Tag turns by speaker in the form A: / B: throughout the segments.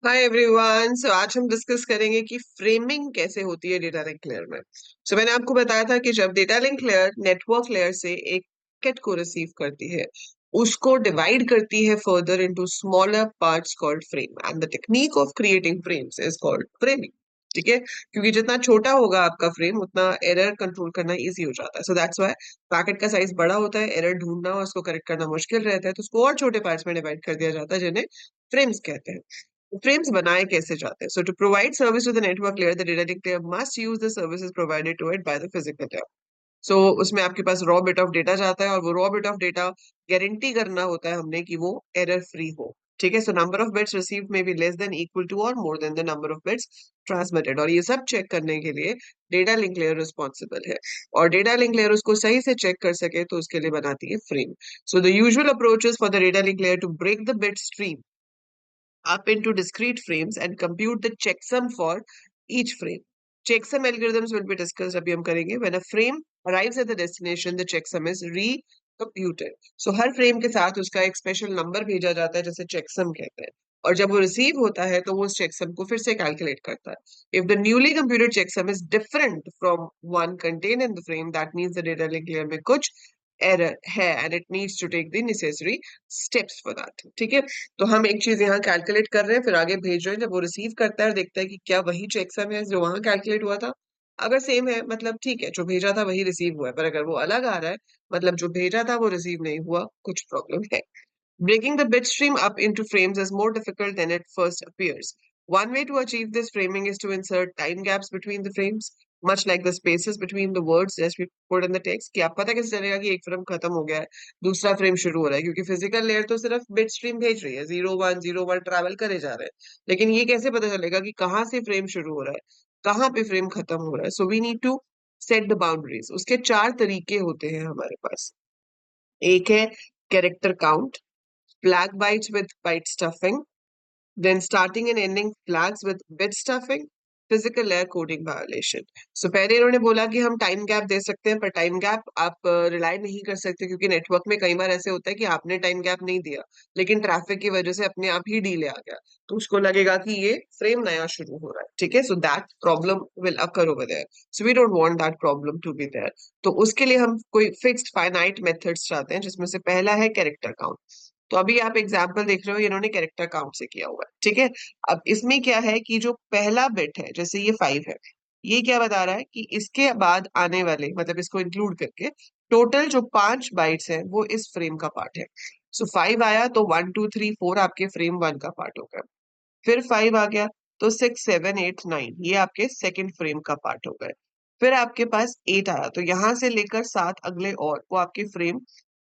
A: Hi everyone. सो आज हम discuss करेंगे कि फ्रेमिंग कैसे होती है डेटा लिंक लेयर में। मैंने आपको बताया था कि जब data link layer network layer से एक पैकेट को रिसीव करती है, उसको डिवाइड करती है further into smaller parts called frame, and the technique of creating frames is called framing. ठीक है, क्योंकि जितना छोटा होगा आपका फ्रेम उतना एरर कंट्रोल करना इजी हो जाता है। सो दैट्स व्हाई पैकेट का साइज बड़ा होता है, एरर ढूंढना और उसको करेक्ट करना मुश्किल रहता है, तो उसको और छोटे पार्ट्स में डिवाइड कर दिया जाता है जिन्हें फ्रेम्स कहते हैं। फ्रेम्स बनाए कैसे जाते हैं? So to provide service to the network layer, the data link layer must use the services provided to it by the physical layer. So उसमें आपके पास रॉ बिट ऑफ डेटा जाता है और वो raw bit of data guarantee करना होता है हमने कि वो एरर फ्री हो। ठीक है, so number of bits received में be less than equal to और more than the number of bits transmitted, और ये सब चेक करने के लिए डेटा लिंक लेयर रिस्पॉन्सिबल है। और डेटा लिंक लेयर उसको सही से चेक कर सके तो उसके लिए बनाती है frame. So the usual approaches for the data link layer to break the bit stream up into discrete frames and compute the checksum for each frame. Checksum algorithms will be discussed अभी हम करेंगे. When a frame arrives at the destination, the checksum is recomputed. So her frame के साथ उसका एक special number भेजा जाता है जिसे checksum कहते हैं, और जब वो रिसीव होता है तो वो उस checksum को फिर से कैलकुलेट करता है. If the newly computed checksum is different from one contained in the frame, that means the data link layer में कुछ एरर है and it needs to take the necessary steps for that. ठीक है, तो हम एक चीज यहाँ कैलकुलेट कर रहे हैं, फिर आगे भेज रहे हैं। जब वो रिसीव करता है और देखता है कि क्या वही चेकसम है जो वहां कैलकुलेट हुआ था, अगर सेम है मतलब ठीक है, जो भेजा था वही रिसीव हुआ है, पर अगर वो अलग आ रहा है मतलब जो भेजा था वो रिसीव नहीं हुआ, कुछ प्रॉब्लम है। Breaking the bit stream up into frames is more difficult than it first appears. One way to achieve this framing is to insert time gaps between the frames, much like the spaces between the words that we put in the text. कि आप पता कैसे चलेगा कि एक frame खत्म हो गया है, दूसरा फ्रेम शुरू हो रहा है? क्योंकि फिजिकल लेयर तो सिर्फ बिट स्ट्रीम भेज रही है, 0 1 0 1 ट्रैवल करे जा रहे हैं, लेकिन ये कैसे पता चलेगा कि कहाँ से फ्रेम शुरू हो रहा है, कहाँ पे फ्रेम खत्म हो रहा है? So we need to set the boundaries. उसके चार तरीके होते हैं हमारे पास। एक है character count, flag bytes with byte stuffing, then starting and ending flags with bit stuffing, physical layer coding violation. So पहले इन्होंने बोला कि हम टाइम गैप दे सकते हैं, पर टाइम गैप आप रिलाई नहीं कर सकते, क्योंकि नेटवर्क में कई बार ऐसे होता है कि आपने टाइम गैप नहीं दिया लेकिन ट्रैफिक की वजह से अपने आप ही डिले आ गया, तो उसको लगेगा कि ये फ्रेम नया शुरू हो रहा है। ठीक है, so that problem will occur over there, so we don't want that problem to be there. तो उसके लिए हम कोई फिक्स्ड फाइनाइट मेथड्स चाहते हैं, जिसमें से पहला है कैरेक्टर काउंट। तो अभी आप एग्जाम्पल देख रहे हो, इन्होंने कैरेक्टर काउंट से किया हुआ है। ठीक है, अब इसमें क्या है कि जो पहला बिट है, जैसे ये 5 है, ये क्या बता रहा है कि इसके बाद आने वाले, मतलब इसको इंक्लूड करके टोटल जो 5 बाइट्स है वो इस फ्रेम का पार्ट है। सो 5 आया तो 1 2 3 4 आपके फ्रेम 1 का पार्ट हो गया। फिर 5 आ गया तो 6 7 8 9 ये आपके सेकंड फ्रेम का पार्ट हो गए। फिर आपके पास 8 आया तो यहां से लेकर 7 अगले और वो आपके फ्रेम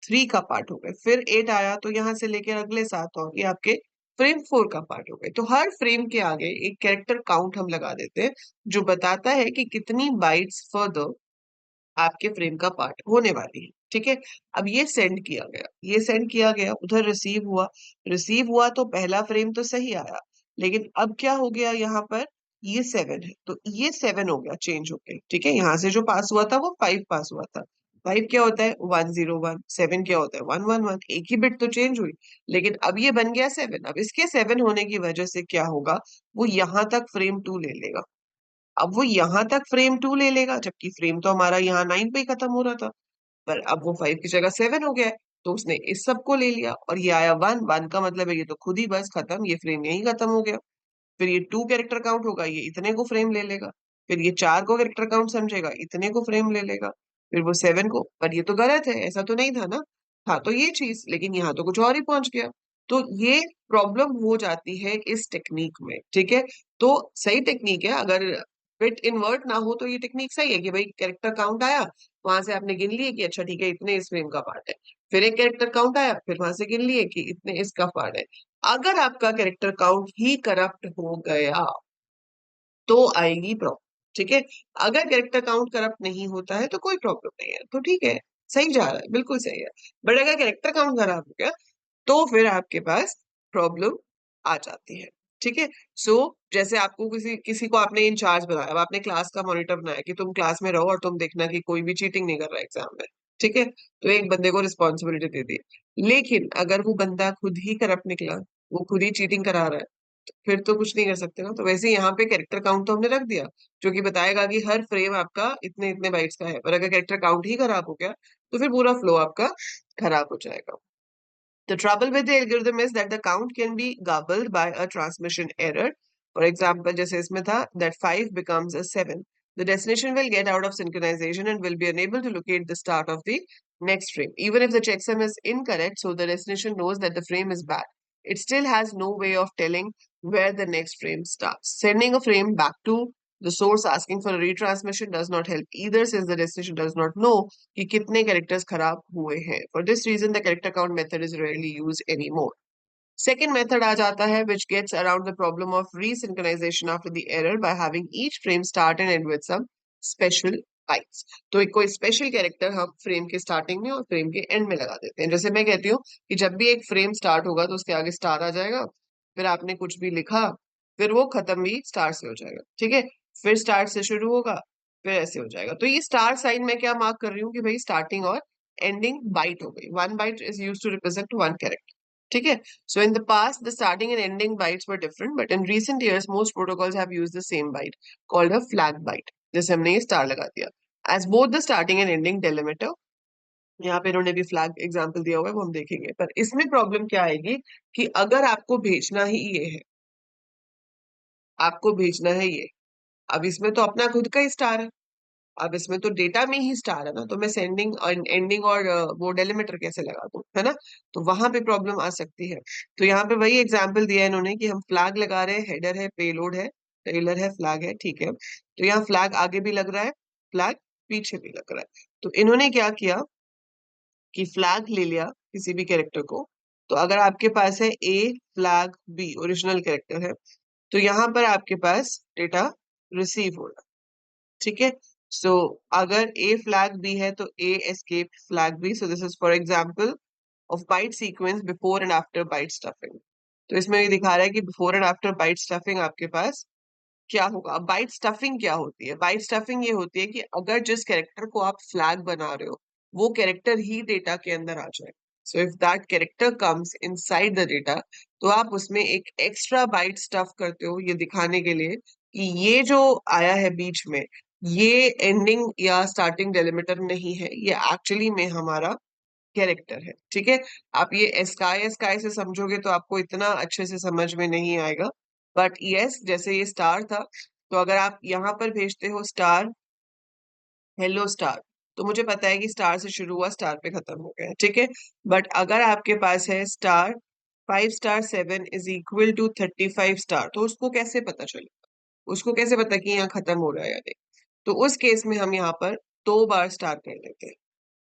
A: 3 का पार्ट हो गए। फिर 8 आया तो यहां से लेकर अगले 7 और ये आपके फ्रेम 4 का पार्ट हो गए। तो हर फ्रेम के आगे एक कैरेक्टर काउंट हम लगा देते हैं, जो बताता है कि कितनी बाइट्स फर्दर आपके फ्रेम का पार्ट होने वाली है। ठीक है, अब ये सेंड किया गया, ये सेंड किया गया, उधर रिसीव हुआ। रिसीव हुआ तो पहला फ्रेम तो सही आया, लेकिन अब क्या हो गया यहाँ पर, ये 7 है तो ये 7 हो गया चेंज होके। ठीक है, यहाँ से जो पास हुआ था वो 5 पास हुआ था। 5 क्या होता है 1 0 1, 7 क्या होता है 1 1 1, एक ही बिट तो चेंज हुई, लेकिन अब ये बन गया 7। अब इसके 7 होने की वजह से क्या होगा, वो यहाँ तक फ्रेम 2 ले लेगा। अब वो यहां तक फ्रेम 2 ले लेगा, जबकि फ्रेम तो हमारा यहाँ 9 पे ही खत्म हो रहा था, पर अब वो 5 की जगह 7 हो गया है, तो उसने इस सब को ले लिया और ये आया 1 1 का मतलब है ये तो खुद ही बस खत्म, ये फ्रेम यही खत्म हो गया। फिर ये 2 कैरेक्टर काउंट होगा, ये इतने को फ्रेम ले लेगा। फिर ये 4 को कैरेक्टर काउंट समझेगा, इतने को फ्रेम ले लेगा। फिर वो 7 को, पर ये तो गलत है, ऐसा तो नहीं था ना, था तो ये चीज, लेकिन यहाँ तो कुछ और ही पहुंच गया। तो ये प्रॉब्लम हो जाती है इस टेक्निक में। ठीक है, तो सही टेक्निक है, अगर बिट इन्वर्ट ना हो तो ये टेक्निक सही है कि भाई कैरेक्टर काउंट आया, वहां से आपने गिन लिए कि अच्छा ठीक है इतने इस फ्रेम का पार्ट है। फिर एक कैरेक्टर काउंट आया, फिर वहां से गिन लिए कि इतने इसका पार्ट है। अगर आपका कैरेक्टर काउंट ही करप्ट हो गया तो आएगी प्रॉब्लम। ठीक है, अगर कैरेक्टर काउंट करप्ट नहीं होता है तो कोई प्रॉब्लम नहीं है, तो ठीक है, सही जा रहा है, बिल्कुल सही है। बट अगर कैरेक्टर काउंट खराब हो गया तो फिर आपके पास प्रॉब्लम आ जाती है। ठीक है, सो जैसे आपको किसी किसी को आपने इंचार्ज बनाया, अब आपने क्लास का मॉनिटर बनाया कि तुम क्लास में रहो और तुम देखना कि कोई भी चीटिंग नहीं कर रहा है एग्जाम में। ठीक है, तो एक बंदे को रिस्पॉन्सिबिलिटी दे दी, लेकिन अगर वो बंदा खुद ही करप्ट निकला, वो खुद ही चीटिंग करा रहा है, फिर तो कुछ नहीं कर सकते ना। तो वैसे यहाँ पे कैरेक्टर काउंट तो हमने रख दिया, जो कि बताएगा कि हर फ्रेम आपका इतने इतने बाइट्स का है। पर अगर कैरेक्टर काउंट ही खराब हो गया तो फिर पूरा फ्लो आपका खराब हो जाएगा। The trouble with the algorithm is that the count can be garbled by a transmission error. For example, जैसे इसमें था that 5 becomes a 7. The destination will get out of synchronization and will be unable to locate the start of the next frame. Even if the checksum is incorrect, so the destination knows that the frame is bad. It still has no way of telling where the next frame starts. Sending a frame back to the source asking for a retransmission does not help either, since the destination does not know कि कितने characters खराब हुए हैं. For this reason, the character count method is rarely used anymore. Second method आ जाता है which gets around the problem of resynchronization after the error by having each frame start and end with some special bytes. तो एक कोई special character हम frame के starting में और frame के एंड में लगा देते हैं। जैसे मैं कहती हूँ कि जब भी एक फ्रेम स्टार्ट होगा तो उसके आगे स्टार आ जाएगा, फिर आपने कुछ भी लिखा, फिर वो खत्म भी स्टार से हो जाएगा, ठीक है। फिर स्टार से शुरू होगा, फिर ऐसे हो जाएगा। तो ये स्टार साइन मैं क्या मार्क कर रही हूँ कि भाई स्टार्टिंग और एंडिंग बाइट हो गई। One byte is use to represent one character, ठीक है। So in the past, the starting and ending bytes were different, but in recent years, most protocols have used the same byte called a flag byte. जैसे हमने ये star लगा दिया as both the starting and ending delimiter. यहाँ पे इन्होंने भी flag example दिया हुआ है, वो हम देखेंगे। पर इसमें प्रॉब्लम क्या आएगी कि अगर आपको भेजना ही ये है, आपको भेजना है ये, अब इसमें तो अपना खुद का ही स्टार है, अब इसमें तो डेटा में ही स्टार है ना, तो मैं सेंडिंग और एंडिंग और वो डेलिमीटर कैसे लगा दूं, है ना। तो वहां पे प्रॉब्लम आ सकती है। तो यहाँ पे वही एग्जांपल दिया है इन्होंने कि हम फ्लैग लगा रहे हैं, हेडर है, पेलोड है, टेलर है, फ्लैग है, ठीक है। तो यहाँ फ्लैग आगे भी लग रहा है, फ्लैग पीछे भी लग रहा है। तो इन्होंने क्या किया कि फ्लैग ले लिया किसी भी कैरेक्टर को। तो अगर आपके पास है ए फ्लैग बी ओरिजिनल कैरेक्टर है, तो यहाँ पर आपके पास डेटा रिसीव हो रहा है, ठीक है। सो अगर ए फ्लैग बी है तो a escape flag B. So this is for example of byte sequence before and after byte stuffing. तो इसमें ये दिखा रहा है कि before and after byte stuffing आपके पास क्या होगा। अब बाइट स्टफिंग क्या होती है? बाइट स्टफिंग ये होती है कि अगर जिस कैरेक्टर को आप फ्लैग बना रहे हो वो कैरेक्टर ही डेटा के अंदर आ जाए। So if that character comes inside the data, तो आप उसमें एक एक्स्ट्रा बाइट स्टफ करते हो ये दिखाने के लिए कि ये जो आया है बीच में, ये एंडिंग या स्टार्टिंग डेलिमीटर नहीं है, ये एक्चुअली में हमारा कैरेक्टर है, ठीक है। आप ये स्काई स्काई से समझोगे तो आपको इतना अच्छे से समझ में नहीं आएगा। बट यस, जैसे ये स्टार था, तो अगर आप यहाँ पर भेजते हो स्टार हेलो स्टार, तो मुझे पता है कि स्टार से शुरू हुआ स्टार पे खत्म हो गया, ठीक है। बट अगर आपके पास है star 5 star 7 is equal to 35 star, तो उसको कैसे पता चलेगा? उसको कैसे पता कि यहाँ खत्म हो रहा है या नहीं? तो उस केस में हम यहाँ पर 2 बार स्टार कर लेते हैं,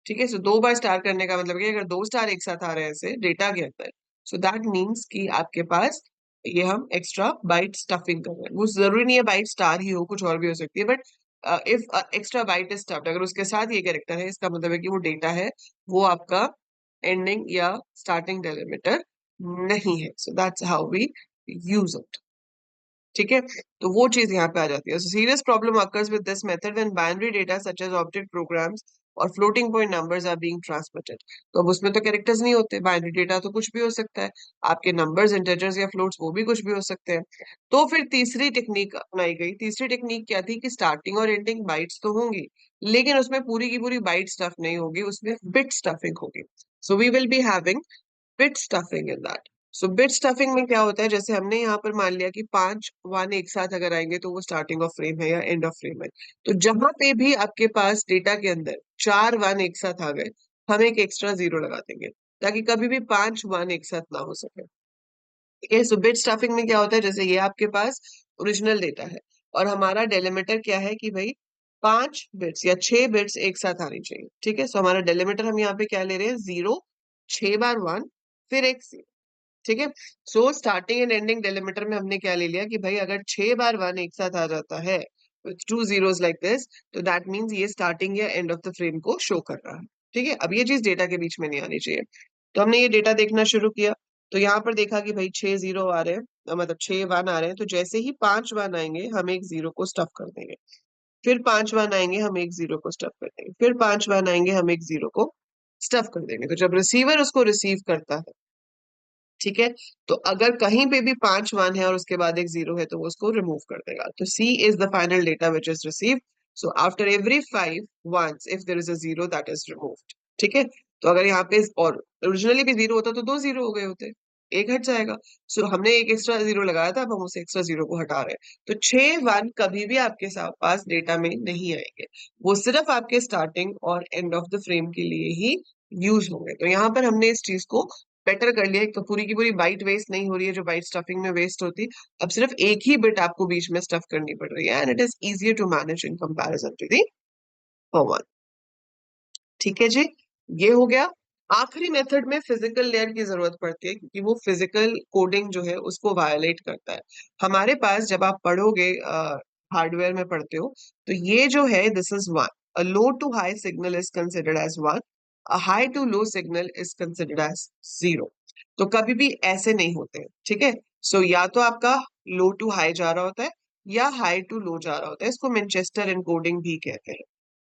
A: ठीक है। सो 2 बार स्टार करने का मतलब कि अगर 2 स्टार एक साथ आ रहे हैं ऐसे डेटा के अंदर, सो दैट मीन्स कि आपके पास ये हम एक्स्ट्रा बाइट स्टफिंग कर रहे हैं। वो जरूरी नहीं है बाइट स्टार ही हो, कुछ और भी हो सकती है। But if extra byte is stuffed, अगर उसके साथ ये कैरेक्टर है, इसका मतलब है कि वो डेटा है, वो आपका एंडिंग या स्टार्टिंग डेलिमीटर नहीं है। So that's how we use it, ठीक है। तो वो चीज यहाँ पे आ जाती है। Serious problem occurs with this method when binary data such as object programs और floating point numbers are being transmitted। तो अब उसमें तो कैरेक्टर्स नहीं होते, बाइनरी डेटा तो कुछ भी हो सकता है, आपके नंबर्स इंटीजर्स या फ्लोट्स वो भी कुछ भी हो सकते हैं। तो फिर तीसरी टेक्निक अपनाई गई। तीसरी टेक्निक क्या थी कि स्टार्टिंग और एंडिंग बाइट्स तो होंगी, लेकिन उसमें पूरी की पूरी बाइट स्टफ नहीं होगी, उसमें बिट स्टफिंग होगी। So we will be having bit stuffing in that. So bit stuffing में क्या होता है, जैसे हमने यहाँ पर मान लिया कि 5 1 एक साथ अगर आएंगे तो वो स्टार्टिंग ऑफ फ्रेम है या एंड ऑफ फ्रेम है। तो जहां पे भी आपके पास डेटा के अंदर 4 1 एक साथ आ गए, हम एक एक्स्ट्रा जीरो लगा देंगे ताकि कभी भी 5 1 एक साथ ना हो सके, ठीक है। सो बिट स्टफिंग में क्या होता है, जैसे ये आपके पास ओरिजिनल डेटा है और हमारा डेलिमीटर क्या है कि भाई 5 बिट्स या 6 बिट्स एक साथ आनी चाहिए, ठीक है। सो हमारा डेलिमीटर हम यहाँ पे क्या ले रहे हैं, 0, 6 बार 1, फिर एक, ठीक है। So starting and ending delimiter में हमने क्या ले लिया कि भाई अगर 6 बार 1 एक साथ आ जाता है विथ 2 zeros लाइक दिस, तो दैट मीन्स ये स्टार्टिंग या एंड ऑफ द फ्रेम को शो कर रहा है, ठीक है। अब ये चीज डेटा के बीच में नहीं आनी चाहिए। तो हमने ये डेटा देखना शुरू किया, तो यहाँ पर देखा कि भाई 6 0 आ रहे हैं, मतलब 6 1 आ रहे हैं। तो जैसे ही 5 1 आएंगे हम एक जीरो को स्टफ कर देंगे, फिर 5 1 आएंगे हम एक जीरो को स्टफ कर देंगे, फिर 5 1 आएंगे हम एक जीरो को स्टफ कर देंगे। तो जब रिसीवर उसको रिसीव करता है ठीक है। तो अगर कहीं पे भी 5 1 है और उसके बाद एक 0 है तो वो उसको रिमूव कर देगा। तो C is the final data which is received. So after every 5 1s if there is a 0 that is removed. ठीक है। तो अगर यहाँ पे और ओरिजिनली भी 0 होता तो 2 0 हो गए होते, एक हट जाएगा। सो हमने एक एक्स्ट्रा 0 लगाया था, अब हम उस एक्स्ट्रा 0 को हटा रहे हैं। तो 6 1 कभी भी आपके पास डेटा में नहीं आएंगे, वो सिर्फ आपके स्टार्टिंग और एंड ऑफ द फ्रेम के लिए ही यूज होंगे। तो यहाँ पर हमने इस चीज को बेटर कर लिया है, तो पूरी की पूरी बाइट वेस्ट नहीं हो रही है जो बाइट स्टफिंग में वेस्ट होती। अब सिर्फ एक ही बिट आपको बीच में स्टफ करनी पड़ रही है, and it is easier to manage in comparison to the formal. ठीक है जी, ये हो गया। आखिरी मेथड में फिजिकल लेयर की जरूरत पड़ती है क्योंकि वो फिजिकल कोडिंग जो है उसको वायोलेट करता है। हमारे पास जब आप पढ़ोगे, हार्डवेयर में पढ़ते हो, तो ये जो है this is 1। A low to high signal is considered as 1, a high to low signal is considered as 0। तो कभी भी ऐसे नहीं होते हैं, ठीक है। सो या तो आपका लो टू हाई जा रहा होता है या हाई टू लो जा रहा होता है, इसको मैनचेस्टर एनकोडिंग भी कहते हैं।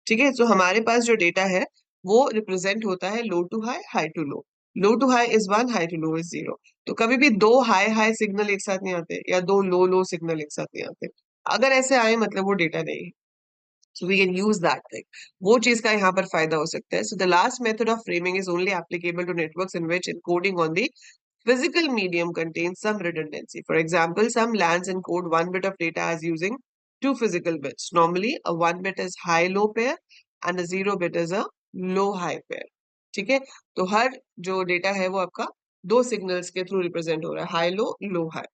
A: ठीक है। तो हमारे पास जो डेटा है वो रिप्रेजेंट होता है low to high, high to low. Low to high is 1, high to low is 0। तो कभी भी दो हाई हाई सिग्नल एक साथ नहीं आते या दो लो लो सिग्नल एक साथ नहीं आते। अगर ऐसे आए मतलब वो डेटा नहीं है। So we can use that thing. वो चीज का यहाँ पर फायदा हो सकता है। So the last method of framing is only applicable to networks in which encoding on the physical medium contains some redundancy. For example, some LANs encode one bit of data as using two physical bits. Normally, a one bit is high-low pair and a zero bit is a low-high pair. ठीक है। तो हर जो data है वो आपका दो signals के through represent हो रहा है, हाई लो, लो हाई।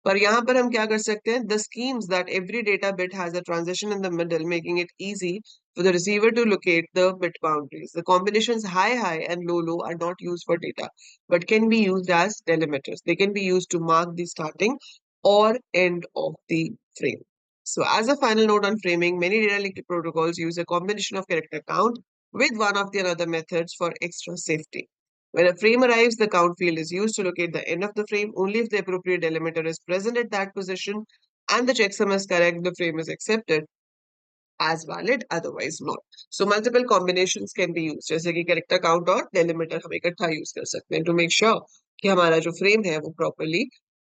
A: पर यहाँ पर हम क्या कर सकते हैं, the schemes that every data bit has a transition in the middle making it easy for the receiver to locate the bit boundaries. The combinations high high and low low are not used for data but can be used as delimiters. They can be used to mark the starting or end of the frame. So as a final note on framing, many data link protocols use a combination of character count with one of the other methods for extra safety. When a frame arrives, the count field is used to locate the end of the frame. Only if the appropriate delimiter is present at that position and the checksum is correct, the frame is accepted as valid, otherwise not. So multiple combinations can be used, जैसे कि character count और delimiter हम इकट्ठा use कर सकते हैं to make sure कि हमारा जो frame है वो properly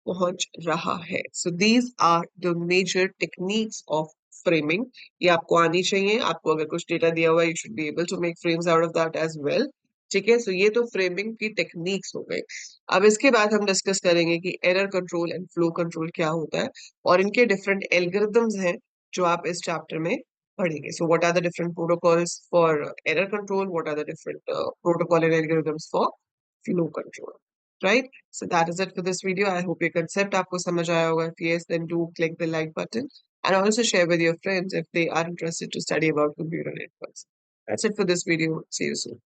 A: पहुंच रहा है। So these are the major techniques of framing. ये आपको आनी चाहिए। आपको अगर कुछ डेटा दिया हुआ है, you should be able to make frames out of that as well. ठीक है। सो ये तो फ्रेमिंग की टेक्निक्स हो गई। अब इसके बाद हम डिस्कस करेंगे कि error control and flow control क्या होता है और इनके डिफरेंट एल्गोरिदम्स हैं जो आप इस चैप्टर में पढ़ेंगे। So what are the different protocols for error control? What are the different protocol and algorithms for flow control? Right? So that is it for this video. I hope your concept आपको समझ आया होगा. If yes, then do click the like button and also share with your friends if they are interested to study about computer networks. That's it for this video. See you soon.